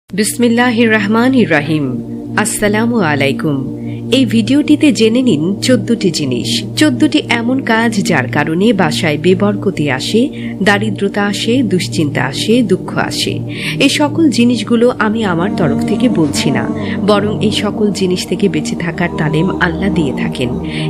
বিসমিল্লাহির রহমানির রহিম। আসসালামু আলাইকুম। এই ভিডিওটিতে জেনে নিন 14টি জিনিস, 14টি এমন কাজ যার কারণে বাসায় বেবরকতি আসে, দারিদ্রতা আসে, দুশ্চিন্তা আসে, দুঃখ আসে। এই সকল জিনিসগুলো আমি আমার তরফ থেকে বলছি না, বরং এই সকল জিনিস থেকে বেঁচে থাকার তালিম আল্লাহ দিয়ে থাকেন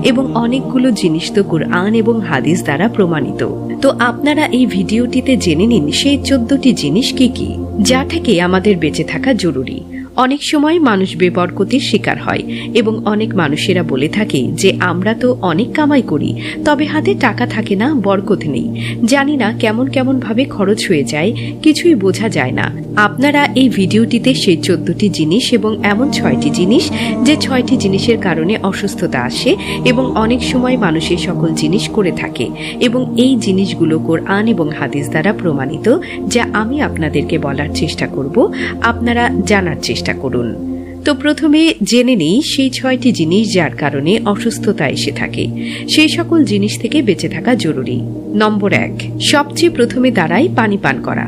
এবং অনেকগুলো জিনিস তো কুরআন এবং হাদিস দ্বারা প্রমাণিত। তো আপনারা এই ভিডিওটিতে জেনে নিন সেই 14টি জিনিস কি কি, যা থেকে আমাদের বেঁচে থাকা জরুরি। অনেক সময় মানুষ বেবরকতির শিকার হয় এবং অনেক মানুষেরা বলে থাকে যে আমরা তো অনেক কামাই করি, তবে হাতে টাকা থাকে না, বরকত নেই। জানি না কেমন কেমন ভাবে খরচ হয়ে যায়, কিছুই বোঝা যায় না। আপনারা এই ভিডিওটিতে সেই 14টি জিনিস এবং এমন 6টি জিনিস, যে 6টি জিনিসের কারণে অসুস্থতা আসে এবং অনেক সময় মানুষ এই সকল জিনিস করে থাকে এবং এই জিনিসগুলো কোরআন এবং হাদিস দ্বারা প্রমাণিত, যা আমি আপনাদেরকে বলার চেষ্টা করব, আপনারা জানার চেষ্টা করুন। তো প্রথমে জেনে নেই সেই 6টি জিনিস যার কারণে অসুস্থতা এসে থাকে। সেই সকল জিনিস থেকে বেঁচে থাকা জরুরি। নম্বর 1, সবচেয়ে প্রথমে দাঁড়ায় পানি পান করা।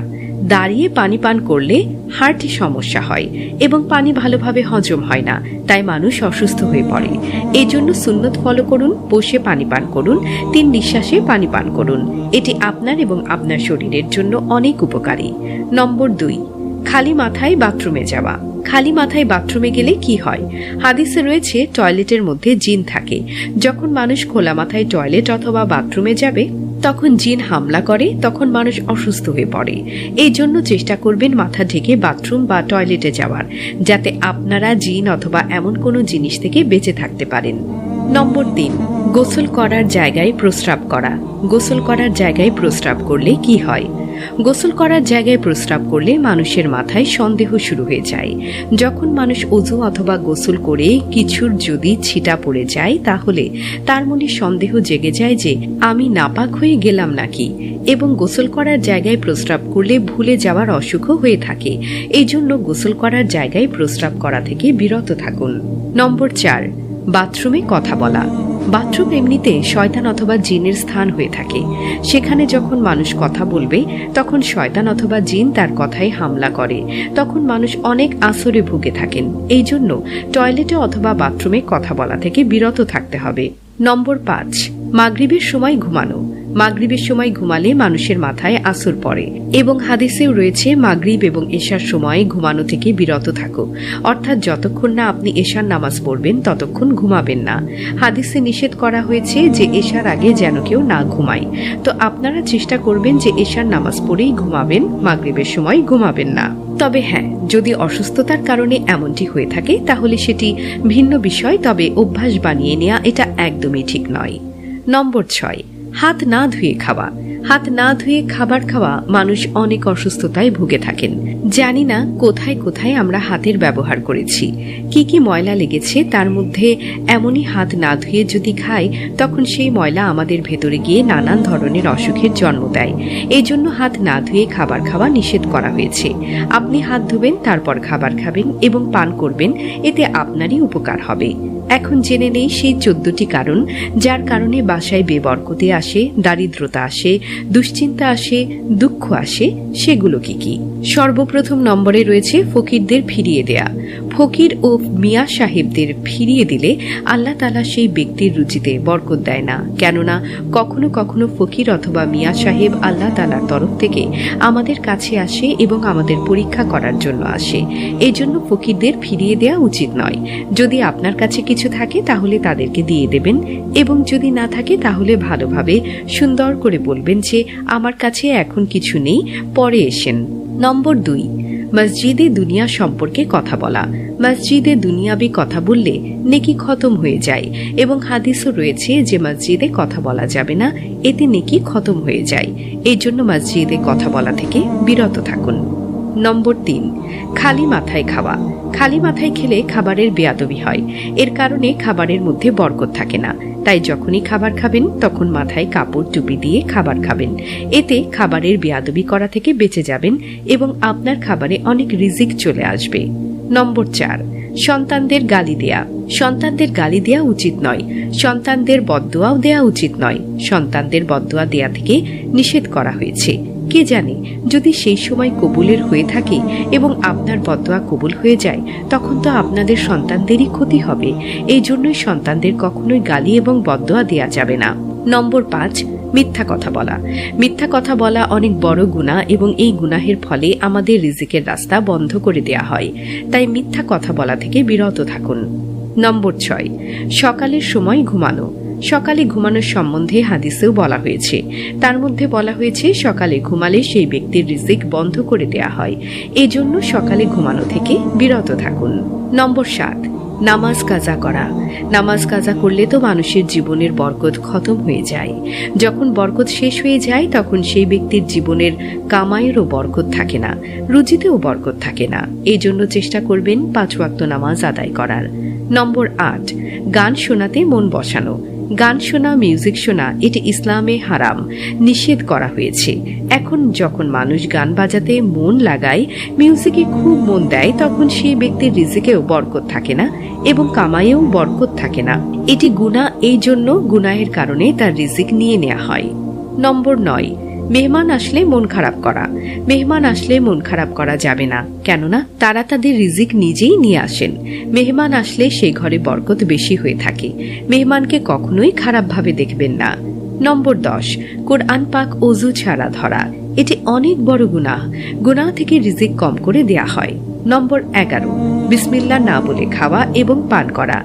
দাঁড়িয়ে পানি পান করলে হার্টে সমস্যা হয় এবং পানি ভালোভাবে হজম হয় না, তাই মানুষ অসুস্থ হয়ে পড়ে। এই জন্য সুন্নত ফলো করুন, বসে পানি পান করুন, 3 নিঃশ্বাসে পানি পান করুন। এটি আপনার এবং আপনার শরীরের জন্য অনেক উপকারী। নম্বর 2, খালি মাথায় বাথরুমে যাওয়া। খালি মাথায় বাথরুমে গেলে কি হয়? হাদিসে রয়েছে টয়লেটের মধ্যে জিন থাকে। যখন মানুষ খোলা মাথায় টয়লেট অথবা বাথরুমে যাবে, তখন জিন হামলা করে, তখন মানুষ অসুস্থ হয়ে পড়ে। এই জন্য চেষ্টা করবেন মাথা ঢেকে বাথরুম বা টয়লেটে যাওয়ার, যাতে আপনারা জিন অথবা এমন কোনো জিনিস থেকে বেঁচে থাকতে পারেন। নম্বর 3, গোসল করার জায়গায় প্রস্রাব করা। গোসল করার জায়গায় প্রস্রাব করলে কি হয়? গোসল করার জায়গায় প্রস্রাব করলে মানুষের মাথায় সন্দেহ শুরু হয়ে যায়। যখন মানুষ ওযু অথবা গোসল করে কিছুর যদি ছিটা পড়ে যায়, তাহলে তার মনে সন্দেহ জেগে যায় যে আমি নাপাক হয়ে গেলাম নাকি, এবং গোসল করার জায়গায় প্রস্রাব করলে ভুলে যাওয়ার অসুখও হয়ে থাকে। এই জন্য গোসল করার জায়গায় প্রস্রাব করা থেকে বিরত থাকুন। নম্বর 4, বাথরুমে কথা বলা। বাথরুম এমনিতে শয়তান অথবা জিনের স্থান হয়ে থাকে। সেখানে যখন মানুষ কথা বলবে, তখন শয়তান অথবা জিন তার কথায় হামলা করে, তখন মানুষ অনেক আসরে ভুগে থাকেন। এই জন্য টয়লেটে অথবা বাথরুমে কথা বলা থেকে বিরত থাকতে হবে। নম্বর 5, মাগরিবের সময় ঘুমানো। মাগরিবের সময় ঘুমালে মানুষের মাথায় আসর পড়ে এবং হাদিসেও রয়েছে মাগরিব এবং এশার সময় ঘুমানো থেকে বিরত থাকো, অর্থাৎ যতক্ষণ না আপনি এশার নামাজ পড়বেন ততক্ষণ ঘুমাবেন না। হাদিসে নিষেধ করা হয়েছে যে এশার আগে যেন কেউ না ঘুমায়। তো আপনারা চেষ্টা করবেন যে এশার নামাজ পড়েই ঘুমাবেন, মাগরিবের সময় ঘুমাবেন না। তবে হ্যাঁ, যদি অসুস্থতার কারণে এমনটি হয়ে থাকে তাহলে সেটি ভিন্ন বিষয়, তবে অভ্যাস বানিয়ে নেওয়া এটা একদমই ঠিক নয়। নম্বর 6, হাত না ধুয়ে খাওয়া। হাত না ধুয়ে খাবার খাওয়া মানুষ অনেক অসুস্থতায় ভুগে থাকেন। জানি না কোথায় কোথায় আমরা হাতের ব্যবহার করেছি, কি কি ময়লা লেগেছে তার মধ্যে। এমনই হাত না ধুয়ে যদি খাই, তখন সেই ময়লা আমাদের ভেতরে গিয়ে নানান ধরনের অসুখের জন্ম দেয়। এই জন্য হাত না ধুয়ে খাবার খাওয়া নিষেধ করা হয়েছে। আপনি হাত ধুবেন, তারপর খাবার খাবেন এবং পান করবেন, এতে আপনারই উপকার হবে। এখন জেনে নেই সেই 14টি কারণ যার কারণে বাসায় বেবরকতি আসে, দারিদ্রতা আসে, দুশ্চিন্তা আসে, দুঃখ আসে। সেগুলো কি কি? সর্বপ্রথম নম্বরে রয়েছে ফকিরদের ফিরিয়ে দেয়া। ফকির ও মিয়া সাহেবদের ফিরিয়ে দিলে আল্লাহ তাআলা সেই ব্যক্তির রুচিতে বরকত দেয় না। কেননা কখনো কখনো ফকির অথবা মিয়া সাহেব আল্লাহ তাআলার তরফ থেকে আমাদের কাছে আসে এবং আমাদের পরীক্ষা করার জন্য আসে। এই জন্য ফকিরদের ফিরিয়ে দেয়া উচিত নয়। যদি আপনার কাছে কিছু থাকে তাহলে তাদেরকে দিয়ে দেবেন, এবং যদি না থাকে তাহলে ভালোভাবে সুন্দর করে বলবেন যে আমার কাছে এখন কিছু নেই, পরে এসেন। নম্বর 2, মসজিদে দুনিয়া সম্পর্কে কথা বলা। মসজিদে দুনিয়াবি কথা বললে নেকি খতম হয়ে যায় এবং হাদিসও রয়েছে যে মসজিদে কথা বলা যাবে না, এতে নেকি খতম হয়ে যায়। এই জন্য মসজিদে কথা বলা থেকে বিরত থাকুন। নম্বর 3, খালি মাথায় খাওয়া। খালি মাথায় খেলে খাবারের বেয়াদবি হয়। এর কারণে খাবারের মধ্যে বরকত থাকে না। তাই যখনই খাবার খাবেন তখন মাথায় কাপড় টুপি দিয়ে খাবার খাবেন। এতে খাবারের বেয়াদবি করা থেকে বেঁচে যাবেন এবং আপনার খাবারে অনেক রিজিক চলে আসবে। নম্বর 4, সন্তানদের গালি দেয়া। সন্তানদের গালি দেয়া উচিত নয়। সন্তানদের বদদোয়াও দেয়া উচিত নয়। সন্তানদের বদদোয়া দেয়া থেকে নিষেধ করা হয়েছে। কে জানে যদি সেই সময় কবুলের হয়ে থাকে এবং আপনার বদদোয়া কবুল হয়ে যায়, তখন তো আপনাদের সন্তানদেরই ক্ষতি হবে। এই জন্যই সন্তানদের কখনোই গালি এবং বদদোয়া দেয়া যাবে না। নম্বর 5, মিথ্যা কথা বলা। মিথ্যা কথা বলা অনেক বড় গুনাহ এবং এই গুনাহের ফলে আমাদের রিজিকের রাস্তা বন্ধ করে দেয়া হয়। তাই মিথ্যা কথা বলা থেকে বিরত থাকুন। নম্বর 6, সকালের সময় ঘুমানো। সকালে ঘুমানোর সম্বন্ধে হাদিসেও বলা হয়েছে। তার মধ্যে বলা হয়েছে সকালে ঘুমালে সেই ব্যক্তির রিজিক বন্ধ করে দেয়া হয়। এজন্য সকালে ঘুমানো থেকে বিরত থাকুন। নম্বর 7, নামাজ কাজা করা। নামাজ কাজা করলে তো মানুষের জীবনের বরকত খতম হয়ে যায়। যখন বরকত শেষ হয়ে যায় তখন সেই ব্যক্তির জীবনের কামাইয়েরও বরকত থাকে না, রুজিতেও বরকত থাকে না। এই জন্য চেষ্টা করবেন 5 ওয়াক্ত নামাজ আদায় করার। নম্বর 8, গান শোনাতে মন বসানো। গান শোনা, মিউজিক শোনা এটি ইসলামে হারাম, নিষেধ করা হয়েছে। এখন যখন মানুষ গান বাজাতে মন লাগায়, মিউজিকে খুব মন দেয়, তখন সেই ব্যক্তির রিজিকেও বরকত থাকে না এবং কামাইয়েও বরকত থাকে না। এটি গুনাহ, এই জন্য গুনাহের কারণে তার রিজিক নিয়ে নেওয়া হয়। নম্বর 9, মেহমান আসলে মন খারাপ করা। মেহমান আসলে মন খারাপ করা যাবে না, কেননা তারা তাদের রিজিক নিজেই নিয়ে আসেন। মেহমান আসলে সেই ঘরে বরকত বেশি হয়ে থাকে। মেহমানকে কখনোই খারাপভাবে দেখবেন না। নম্বর 10, কোরআন পাক ওযু ছাড়া ধরা। এটি অনেক বড় গুনাহ। গুনাহ থেকে রিজিক কম করে দেয়া হয়। নম্বর 11, বিসমিল্লাহ না বলে খাওয়া এবং পান করা।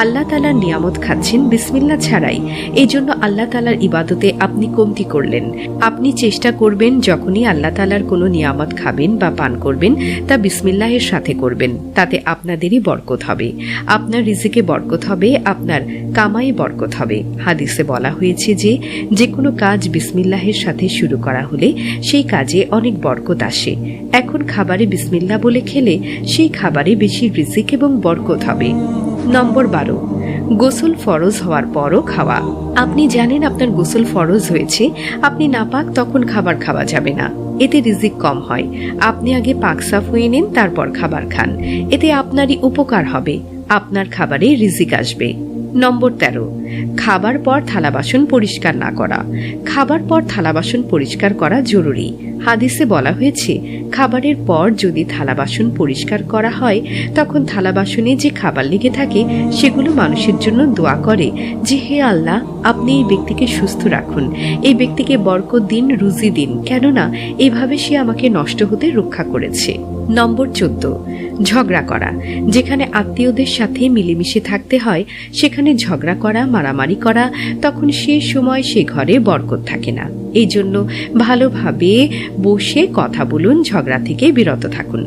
আল্লাহ তাআলার নিয়ামত খাচ্ছেন বিসমিল্লাহ ছাড়াই, এই জন্য আল্লাহ তাআলার ইবাদতে আপনি কমতি করলেন। আপনি চেষ্টা করবেন যখনই আল্লাহ তাআলার কোনো নিয়ামত খাবেন বা পান করবেন তা বিসমিল্লাহের সাথে করবেন, তাতে আপনাদেরই বরকত হবে। আপনার রিজিকে বরকত হবে, আপনার কামাই বরকত হবে। হাদিসে বলা হয়েছে যে যে কোনো কাজ বিসমিল্লাহের সাথে শুরু করা হলে সেই কাজে অনেক বরকত আসে। এখন খাবারে বিসমিল্লাহ বলে খেলে সেই খাবারে বেশি রিজিক এবং বরকত হবে। নম্বর 12, গোসল ফরজ হওয়ার পরও খাওয়া। আপনি জানেন আপনার গোসল ফরজ হয়েছে, আপনি নাপাক, তখন খাবার খাওয়া যাবে না, এতে রিজিক কম হয়। আপনি আগে পাক সাফ হয়ে নিন, তারপর খাবার খান, এতে আপনারই উপকার হবে, আপনার খাবারে রিজিক আসবে। নম্বর 13, খাবার পর থালা বাসন পরিষ্কার না করা। খাবার পর থালা বাসন পরিষ্কার করা জরুরি। হাদিসে বলা হয়েছে খাবারের পর যদি থালা বাসন পরিষ্কার করা হয়, তখন থালা বাসনে যে খাবার লেগে থাকে সেগুলো মানুষের জন্য দোয়া করে যে হে আল্লাহ, আপনি এই ব্যক্তিকে সুস্থ রাখুন, এই ব্যক্তিকে বরকত দিন, রুজি দিন, কেননা এভাবে সে আমাকে নষ্ট হতে রক্ষা করেছে। নম্বর 14, ঝগড়া করা। যেখানে আত্মীয়দের সাথে মিলেমিশে থাকতে হয় সেখানে ঝগড়া করা, মারামারি করা, তখন সে সময় সে ঘরে বরকত থাকে না। এই জন্য ভালোভাবে বসে কথা বলুন, ঝগড়া থেকে বিরত থাকুন।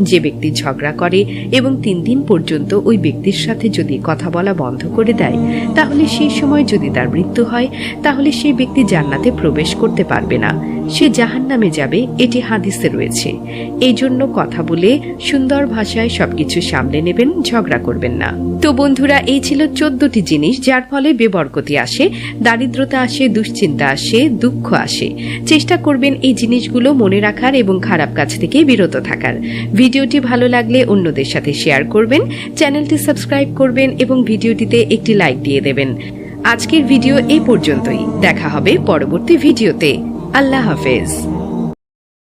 যে ব্যক্তি ঝগড়া করে এবং 3 দিন পর্যন্ত ওই ব্যক্তির সাথে যদি কথা বলা বন্ধ করে দেয়, তাহলে সেই সময় যদি তার মৃত্যু হয়, তাহলে সেই ব্যক্তি জান্নাতে প্রবেশ করতে পারবে না, সে জাহান্নামে যাবে, এটি হাদিসে রয়েছে। এই জন্য কথা বলে সুন্দর ভাষায় সবকিছু সামলে নেবেন, ঝগড়া করবেন না। তো বন্ধুরা, এই ছিল 14টি জিনিস যার ফলে বেবরকতি আসে, দারিদ্রতা আসে, দুশ্চিন্তা আসে, দুঃখ আসে। চেষ্টা করবেন এই জিনিসগুলো মনে রাখার এবং খারাপ কাজ থেকে বিরত থাকার। ভিডিওটি ভালো লাগলে অন্যদের সাথে শেয়ার করবেন, চ্যানেলটি সাবস্ক্রাইব করবেন এবং ভিডিওটিতে একটি লাইক দিয়ে দেবেন। আজকের ভিডিও এই পর্যন্তই, দেখা হবে পরবর্তী ভিডিওতে। আল্লাহ হাফেজ।